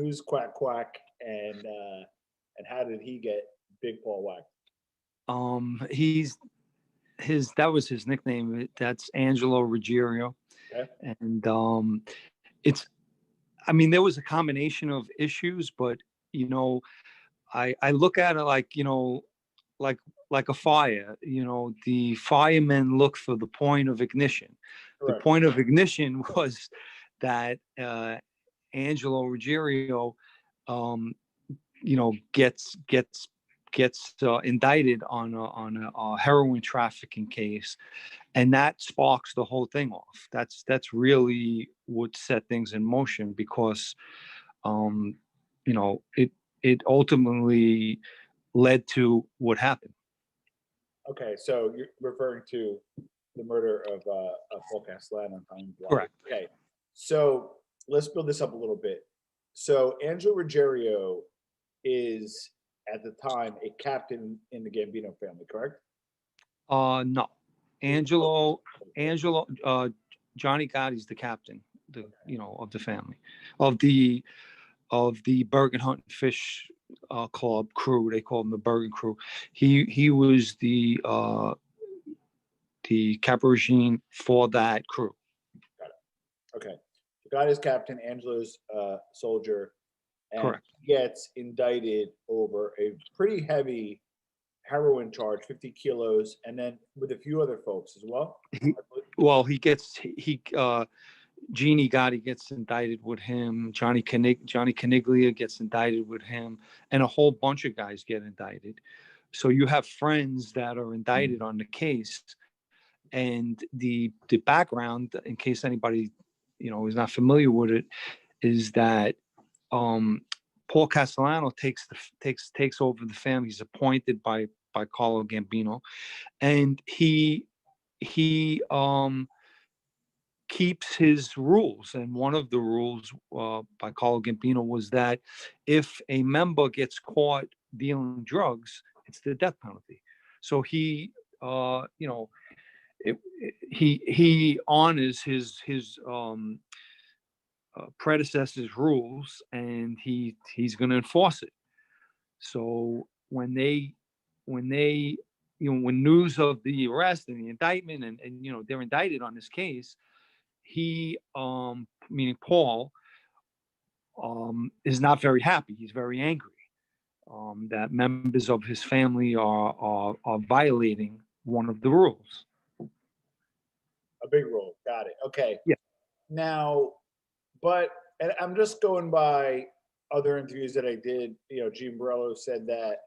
who's Quack Quack, and how did he get Big Paul whacked? He's that was his nickname. That's Angelo Ruggiero, Okay. and it's. I mean, there was a combination of issues, but I look at it like like like a fire. The firemen look for the point of ignition. The Correct. point of ignition was that Angelo Ruggiero, um, gets indicted on a heroin trafficking case, and that sparks the whole thing off. That's really what set things in motion, because um, it ultimately led to what happened. Okay, so you're referring to the murder of Paul Castellano and Tommy Bly. Correct. Okay, so let's build this up a little bit. So Angelo Ruggiero is at the time a captain in the Gambino family, correct? No, Angelo, Angelo, Johnny Gotti's the captain, of the family, of the Bergen Hunt and Fish Club crew. They call him the Bergen crew. He was the caporegime for that crew. Got it. Okay, so God is captain, Angelo's soldier, and Correct. he gets indicted over a pretty heavy heroin charge, 50 kilos, and then with a few other folks as well. Well, Jeannie Gotti gets indicted with him. Johnny Caniglia gets indicted with him, and a whole bunch of guys get indicted. So you have friends that are indicted on the case, and the background, in case anybody is not familiar with it, is that Paul Castellano takes over the family. He's appointed by Carlo Gambino, and he keeps his rules. And one of the rules by Carlo Gambino was that if a member gets caught dealing drugs, it's the death penalty. So he he honors his predecessor's rules, and he's going to enforce it. So when when news of the arrest and the indictment, and they're indicted on this case, he meaning Paul is not very happy. He's very angry that members of his family are violating one of the rules. A big rule. Got it. Okay. Yeah. Now, and I'm just going by other interviews that I did. Gene Borello said that,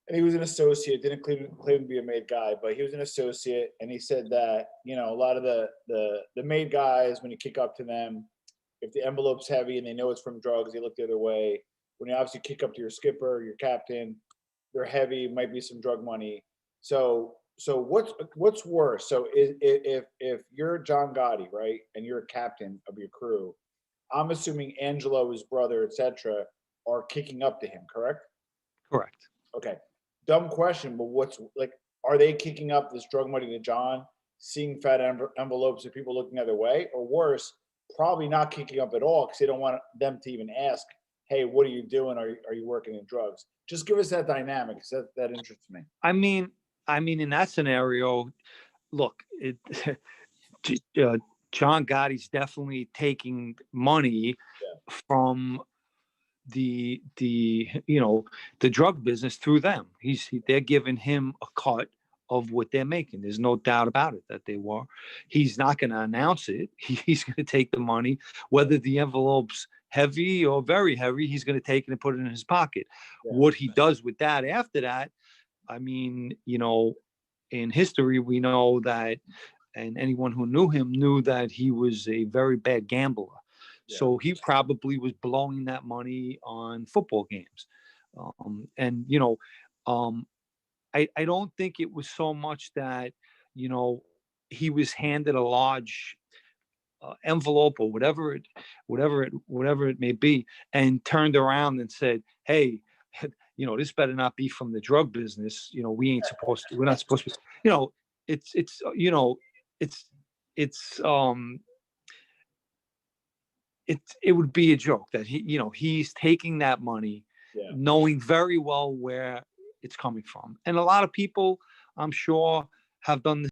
and he was an associate, didn't claim to be a made guy, but he was an associate, and he said that a lot of the made guys, when you kick up to them, if the envelope's heavy and they know it's from drugs, they look the other way. When you obviously kick up to your skipper, your captain, they're heavy, might be some drug money. So what's worse? So if you're John Gotti, right, and you're a captain of your crew, I'm assuming Angelo, his brother, etc., are kicking up to him, correct? Correct. Okay. Dumb question, but are they kicking up this drug money to John, seeing fat envelopes of people looking the other way, or worse, probably not kicking up at all because they don't want them to even ask, hey, what are you doing? Are you working in drugs? Just give us that dynamic, because that interests me. I mean, in that scenario, look, John Gotti's definitely taking money from the drug business through them. They're giving him a cut of what they're making. There's no doubt about it that they were. He's not going to announce it. He's going to take the money, whether the envelope's heavy or very heavy. He's going to take it and put it in his pocket. Yeah. What he does with that after that, I mean, in history, we know that, and anyone who knew him knew that he was a very bad gambler. Yeah. So he probably was blowing that money on football games. I don't think it was so much that, he was handed a large envelope or whatever it may be, and turned around and said, hey, this better not be from the drug business. We're not supposed to, it's it would be a joke that he's taking that money, Yeah. knowing very well where it's coming from. And a lot of people, I'm sure, have done the